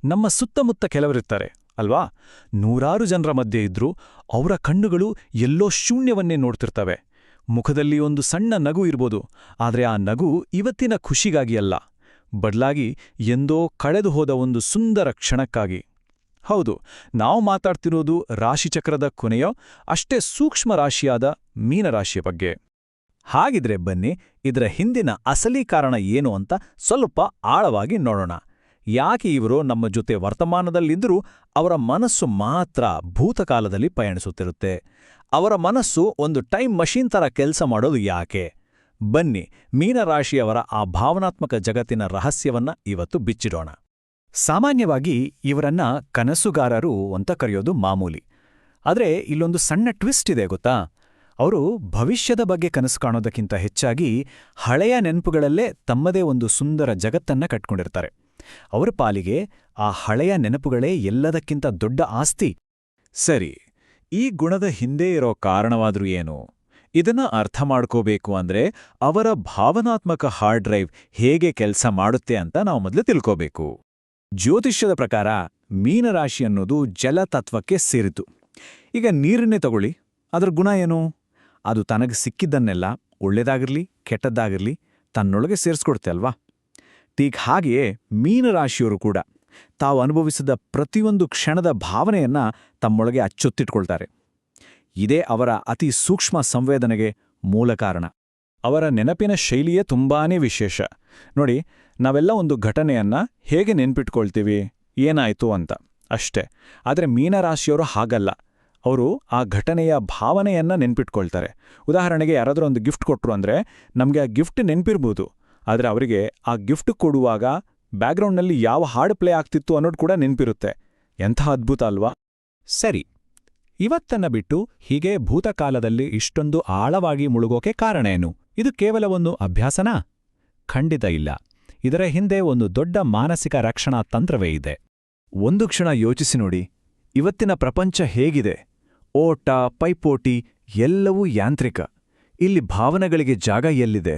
ನಮ್ಮ ಸುತ್ತಮುತ್ತ ಕೆಲವರಿರ್ತಾರೆ ಅಲ್ವಾ? ನೂರಾರು ಜನರ ಮಧ್ಯೆ ಇದ್ರೂ ಅವರ ಕಣ್ಣುಗಳು ಎಲ್ಲೋ ಶೂನ್ಯವನ್ನೇ ನೋಡ್ತಿರ್ತವೆ. ಮುಖದಲ್ಲಿ ಒಂದು ಸಣ್ಣ ನಗು ಇರ್ಬೋದು, ಆದ್ರೆ ಆ ನಗು ಇವತ್ತಿನ ಖುಷಿಗಾಗಿ ಅಲ್ಲ, ಬದಲಾಗಿ ಎಂದೋ ಕಳೆದು ಹೋದ ಒಂದು ಸುಂದರ ಕ್ಷಣಕ್ಕಾಗಿ. ಹೌದು, ನಾವು ಮಾತಾಡ್ತಿರೋದು ರಾಶಿಚಕ್ರದ ಕೊನೆಯೋ ಅಷ್ಟೇ ಸೂಕ್ಷ್ಮ ರಾಶಿಯಾದ ಮೀನರಾಶಿಯ ಬಗ್ಗೆ. ಹಾಗಿದ್ರೆ ಬನ್ನಿ, ಇದರ ಹಿಂದಿನ ಅಸಲಿ ಕಾರಣ ಏನು ಅಂತ ಸ್ವಲ್ಪ ಆಳವಾಗಿ ನೋಡೋಣ. ಯಾಕೆ ಇವರು ನಮ್ಮ ಜೊತೆ ವರ್ತಮಾನದಲ್ಲಿದ್ದರೂ ಅವರ ಮನಸ್ಸು ಮಾತ್ರ ಭೂತಕಾಲದಲ್ಲಿ ಪಯಣಿಸುತ್ತಿರುತ್ತೆ? ಅವರ ಮನಸ್ಸು ಒಂದು ಟೈಮ್ ಮಷೀನ್ ಥರ ಕೆಲಸ ಮಾಡೋದು ಯಾಕೆ? ಬನ್ನಿ, ಮೀನರಾಶಿಯವರ ಆ ಭಾವನಾತ್ಮಕ ಜಗತ್ತಿನ ರಹಸ್ಯವನ್ನ ಇವತ್ತು ಬಿಚ್ಚಿಡೋಣ. ಸಾಮಾನ್ಯವಾಗಿ ಇವರನ್ನ ಕನಸುಗಾರರು ಅಂತ ಕರೆಯೋದು ಮಾಮೂಲಿ. ಆದರೆ ಇಲ್ಲೊಂದು ಸಣ್ಣ ಟ್ವಿಸ್ಟ್ ಇದೆ ಗೊತ್ತಾ? ಅವರು ಭವಿಷ್ಯದ ಬಗ್ಗೆ ಕನಸು ಕಾಣೋದಕ್ಕಿಂತ ಹೆಚ್ಚಾಗಿ ಹಳೆಯ ನೆನಪುಗಳಲ್ಲೇ ತಮ್ಮದೇ ಒಂದು ಸುಂದರ ಜಗತ್ತನ್ನ ಕಟ್ಕೊಂಡಿರ್ತಾರೆ. ಅವರ ಪಾಲಿಗೆ ಆ ಹಳೆಯ ನೆನಪುಗಳೇ ಎಲ್ಲದಕ್ಕಿಂತ ದೊಡ್ಡ ಆಸ್ತಿ. ಸರಿ, ಈ ಗುಣದ ಹಿಂದೆ ಇರೋ ಕಾರಣವಾದ್ರೂ ಏನು? ಇದನ್ನ ಅರ್ಥ ಮಾಡ್ಕೋಬೇಕು ಅಂದ್ರೆ ಅವರ ಭಾವನಾತ್ಮಕ ಹಾರ್ಡ್ ಡ್ರೈವ್ ಹೇಗೆ ಕೆಲಸ ಮಾಡುತ್ತೆ ಅಂತ ನಾವು ಮೊದಲು ತಿಳ್ಕೋಬೇಕು. ಜ್ಯೋತಿಷ್ಯದ ಪ್ರಕಾರ ಮೀನರಾಶಿ ಅನ್ನೋದು ಜಲತತ್ವಕ್ಕೆ ಸೇರಿತು. ಈಗ ನೀರನ್ನೇ ತಗೊಳ್ಳಿ, ಅದರ ಗುಣ ಏನು? ಅದು ತನಗೆ ಸಿಕ್ಕಿದ್ದನ್ನೆಲ್ಲ, ಒಳ್ಳೆದಾಗಿರ್ಲಿ ಕೆಟ್ಟದ್ದಾಗಿರ್ಲಿ, ತನ್ನೊಳಗೆ ಸೇರಿಸ್ಕೊಡುತ್ತೆ ಅಲ್ವಾ? ಟೀಕ್ ಹಾಗೆಯೇ ಮೀನರಾಶಿಯವರು ಕೂಡ ತಾವು ಅನುಭವಿಸಿದ ಪ್ರತಿಯೊಂದು ಕ್ಷಣದ ಭಾವನೆಯನ್ನ ತಮ್ಮೊಳಗೆ ಅಚ್ಚೊತ್ತಿಟ್ಕೊಳ್ತಾರೆ. ಇದೇ ಅವರ ಅತಿ ಸೂಕ್ಷ್ಮ ಸಂವೇದನೆಗೆ ಮೂಲ ಕಾರಣ. ಅವರ ನೆನಪಿನ ಶೈಲಿಯೇ ತುಂಬಾನೇ ವಿಶೇಷ. ನೋಡಿ, ನಾವೆಲ್ಲ ಒಂದು ಘಟನೆಯನ್ನ ಹೇಗೆ ನೆನ್ಪಿಟ್ಕೊಳ್ತೀವಿ, ಏನಾಯ್ತು ಅಂತ ಅಷ್ಟೇ. ಆದರೆ ಮೀನರಾಶಿಯವರು ಹಾಗಲ್ಲ. ಅವರು ಆ ಘಟನೆಯ ಭಾವನೆಯನ್ನ ನೆನ್ಪಿಟ್ಕೊಳ್ತಾರೆ. ಉದಾಹರಣೆಗೆ ಯಾರಾದರೂ ಒಂದು ಗಿಫ್ಟ್ ಕೊಟ್ರು ಅಂದ್ರೆ ನಮಗೆ ಆ ಗಿಫ್ಟ್ ನೆನ್ಪಿರ್ಬೋದು, ಆದರೆ ಅವರಿಗೆ ಆ ಗಿಫ್ಟ್ ಕೊಡುವಾಗ ಬ್ಯಾಕ್ಗ್ರೌಂಡ್ನಲ್ಲಿ ಯಾವ ಹಾಡು ಪ್ಲೇ ಆಗ್ತಿತ್ತು ಅನ್ನೋದು ಕೂಡ ನೆನ್ಪಿರುತ್ತೆ. ಎಂಥ ಅದ್ಭುತ ಅಲ್ವಾ? ಸರಿ, ಇವತ್ತನ್ನ ಬಿಟ್ಟು ಹೀಗೆ ಭೂತಕಾಲದಲ್ಲಿ ಇಷ್ಟೊಂದು ಆಳವಾಗಿ ಮುಳುಗೋಕೆ ಕಾರಣ ಏನು? ಇದು ಕೇವಲ ಒಂದು ಅಭ್ಯಾಸನಾ? ಖಂಡಿತ ಇಲ್ಲ. ಇದರ ಹಿಂದೆ ಒಂದು ದೊಡ್ಡ ಮಾನಸಿಕ ರಕ್ಷಣಾ ತಂತ್ರವೇ ಇದೆ. ಒಂದು ಕ್ಷಣ ಯೋಚಿಸಿ ನೋಡಿ, ಇವತ್ತಿನ ಪ್ರಪಂಚ ಹೇಗಿದೆ? ಓಟ, ಪೈಪೋಟಿ ಎಲ್ಲವೂ ಯಾಂತ್ರಿಕ. ಇಲ್ಲಿ ಭಾವನೆಗಳಿಗೆ ಜಾಗ ಎಲ್ಲಿದೆ?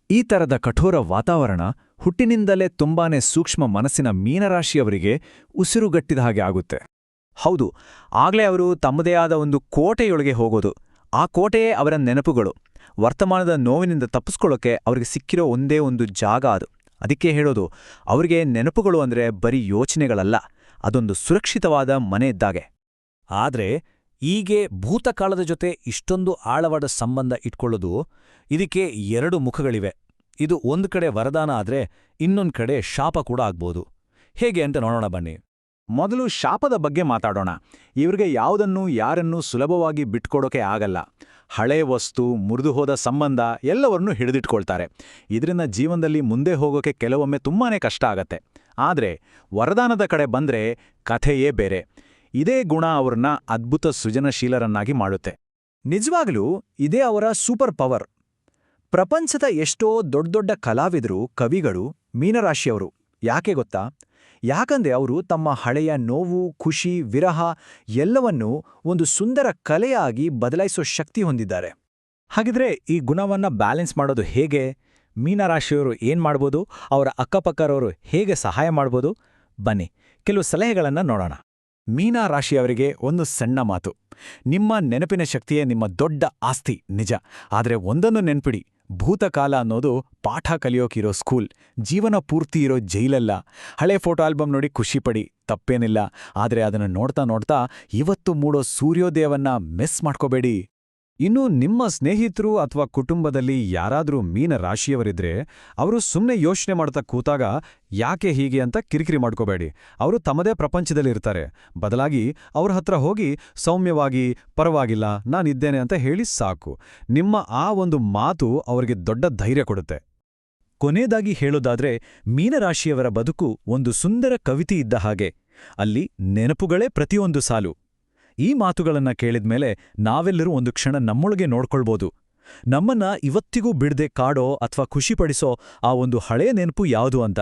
ಈ ಥರದ ಕಠೋರ ವಾತಾವರಣ ಹುಟ್ಟಿನಿಂದಲೇ ತುಂಬಾನೇ ಸೂಕ್ಷ್ಮ ಮನಸ್ಸಿನ ಮೀನರಾಶಿಯವರಿಗೆ ಉಸಿರುಗಟ್ಟಿದ ಹಾಗೆ ಆಗುತ್ತೆ. ಹೌದು, ಆಗ್ಲೇ ಅವರು ತಮ್ಮದೇ ಆದ ಒಂದು ಕೋಟೆಯೊಳಗೆ ಹೋಗೋದು. ಆ ಕೋಟೆಯೇ ಅವರ ನೆನಪುಗಳು. ವರ್ತಮಾನದ ನೋವಿನಿಂದ ತಪ್ಪಿಸ್ಕೊಳ್ಳೋಕೆ ಅವ್ರಿಗೆ ಸಿಕ್ಕಿರೋ ಒಂದೇ ಒಂದು ಜಾಗ ಅದು. ಅದಕ್ಕೆ ಹೇಳೋದು, ಅವ್ರಿಗೆ ನೆನಪುಗಳು ಅಂದ್ರೆ ಬರೀ ಯೋಚನೆಗಳಲ್ಲ, ಅದೊಂದು ಸುರಕ್ಷಿತವಾದ ಮನೆ ಇದ್ದಾಗೆ. ಆದ್ರೆ ಈಗೆ ಭೂತಕಾಲದ ಜೊತೆ ಇಷ್ಟೊಂದು ಆಳವಾದ ಸಂಬಂಧ ಇಟ್ಕೊಳ್ಳೋದು, ಇದಕ್ಕೆ ಎರಡು ಮುಖಗಳಿವೆ. ಇದು ಒಂದು ಕಡೆ ವರದಾನ ಆದ್ರೆ ಇನ್ನೊಂದು ಕಡೆ ಶಾಪ ಕೂಡ ಆಗ್ಬೋದು. ಹೇಗೆ ಅಂತ ನೋಡೋಣ ಬನ್ನಿ. ಮೊದಲು ಶಾಪದ ಬಗ್ಗೆ ಮಾತಾಡೋಣ. ಇವ್ರಿಗೆ ಯಾವುದನ್ನೂ ಯಾರನ್ನೂ ಸುಲಭವಾಗಿ ಬಿಟ್ಕೊಡೋಕೆ ಆಗಲ್ಲ. ಹಳೆ ವಸ್ತು, ಮುರಿದುಹೋದ ಸಂಬಂಧ ಎಲ್ಲವನ್ನೂ ಹಿಡಿದಿಟ್ಕೊಳ್ತಾರೆ. ಇದರಿಂದ ಜೀವನದಲ್ಲಿ ಮುಂದೆ ಹೋಗೋಕೆ ಕೆಲವೊಮ್ಮೆ ತುಂಬಾನೇ ಕಷ್ಟ ಆಗತ್ತೆ. ಆದ್ರೆ ವರದಾನದ ಕಡೆ ಬಂದ್ರೆ ಕಥೆಯೇ ಬೇರೆ. ಇದೇ ಗುಣ ಅವ್ರನ್ನ ಅದ್ಭುತ ಸೃಜನಶೀಲರನ್ನಾಗಿ ಮಾಡುತ್ತೆ. ನಿಜವಾಗ್ಲೂ ಇದೇ ಅವರ ಸೂಪರ್ ಪವರ್. ಪ್ರಪಂಚದ ಎಷ್ಟೋ ದೊಡ್ಡ ದೊಡ್ಡ ಕಲಾವಿದರು, ಕವಿಗಳು ಮೀನರಾಶಿಯವರು. ಯಾಕೆ ಗೊತ್ತಾ? ಯಾಕಂದ್ರೆ ಅವರು ತಮ್ಮ ಹಳೆಯ ನೋವು, ಖುಷಿ, ವಿರಹ ಎಲ್ಲವನ್ನೂ ಒಂದು ಸುಂದರ ಕಲೆಯಾಗಿ ಬದಲಾಯಿಸೋ ಶಕ್ತಿ ಹೊಂದಿದ್ದಾರೆ. ಹಾಗಿದ್ರೆ ಈ ಗುಣವನ್ನ ಬ್ಯಾಲೆನ್ಸ್ ಮಾಡೋದು ಹೇಗೆ? ಮೀನರಾಶಿಯವರು ಏನ್ ಮಾಡ್ಬೋದು? ಅವರ ಅಕ್ಕಪಕ್ಕರವರು ಹೇಗೆ ಸಹಾಯ ಮಾಡ್ಬೋದು? ಬನ್ನಿ, ಕೆಲವು ಸಲಹೆಗಳನ್ನ ನೋಡೋಣ. ಮೀನರಾಶಿಯವರಿಗೆ ಒಂದು ಸಣ್ಣ ಮಾತು. ನಿಮ್ಮ ನೆನಪಿನ ಶಕ್ತಿಯೇ ನಿಮ್ಮ ದೊಡ್ಡ ಆಸ್ತಿ, ನಿಜ. ಆದರೆ ಒಂದನ್ನು ನೆನ್ಪಿಡಿ, ಭೂತಕಾಲ ಅನ್ನೋದು ಪಾಠ ಕಲಿಯೋಕಿರೋ ಸ್ಕೂಲ್, ಜೀವನ ಪೂರ್ತಿ ಇರೋ ಜೈಲಲ್ಲ. ಹಳೆ ಫೋಟೋ ಆಲ್ಬಮ್ ನೋಡಿ ಖುಷಿಪಡಿ, ತಪ್ಪೇನಿಲ್ಲ. ಆದರೆ ಅದನ್ನು ನೋಡ್ತಾ ನೋಡ್ತಾ ಇವತ್ತು ಮೂಡೋ ಸೂರ್ಯೋದಯವನ್ನ ಮಿಸ್ ಮಾಡ್ಕೋಬೇಡಿ. ಇನ್ನು ನಿಮ್ಮ ಸ್ನೇಹಿತರು ಅಥವಾ ಕುಟುಂಬದಲ್ಲಿ ಯಾರಾದ್ರೂ ಮೀನರಾಶಿಯವರಿದ್ರೆ ಅವರು ಸುಮ್ಮನೆ ಯೋಚನೆ ಮಾಡ್ತಾ ಕೂತಾಗ ಯಾಕೆ ಹೀಗೆ ಅಂತ ಕಿರಿಕಿರಿ ಮಾಡ್ಕೋಬೇಡಿ. ಅವರು ತಮ್ಮದೇ ಪ್ರಪಂಚದಲ್ಲಿರ್ತಾರೆ. ಬದಲಾಗಿ ಅವ್ರ ಹತ್ರ ಹೋಗಿ ಸೌಮ್ಯವಾಗಿ, ಪರವಾಗಿಲ್ಲ, ನಾನಿದ್ದೇನೆ ಅಂತ ಹೇಳಿ ಸಾಕು. ನಿಮ್ಮ ಆ ಒಂದು ಮಾತು ಅವರಿಗೆ ದೊಡ್ಡ ಧೈರ್ಯ ಕೊಡುತ್ತೆ. ಕೊನೆಯದಾಗಿ ಹೇಳೋದಾದ್ರೆ, ಮೀನರಾಶಿಯವರ ಬದುಕು ಒಂದು ಸುಂದರ ಕವಿತೆ ಇದ್ದ ಹಾಗೆ. ಅಲ್ಲಿ ನೆನಪುಗಳೇ ಪ್ರತಿಯೊಂದು ಸಾಲು. ಈ ಮಾತುಗಳನ್ನ ಕೇಳಿದ್ಮೇಲೆ ನಾವೆಲ್ಲರೂ ಒಂದು ಕ್ಷಣ ನಮ್ಮೊಳಗೆ ನೋಡ್ಕೊಳ್ಬೋದು. ನಮ್ಮನ್ನ ಇವತ್ತಿಗೂ ಬಿಡದೆ ಕಾಡೋ ಅಥವಾ ಖುಷಿಪಡಿಸೋ ಆ ಒಂದು ಹಳೆಯ ನೆನಪು ಯಾವುದು ಅಂತ.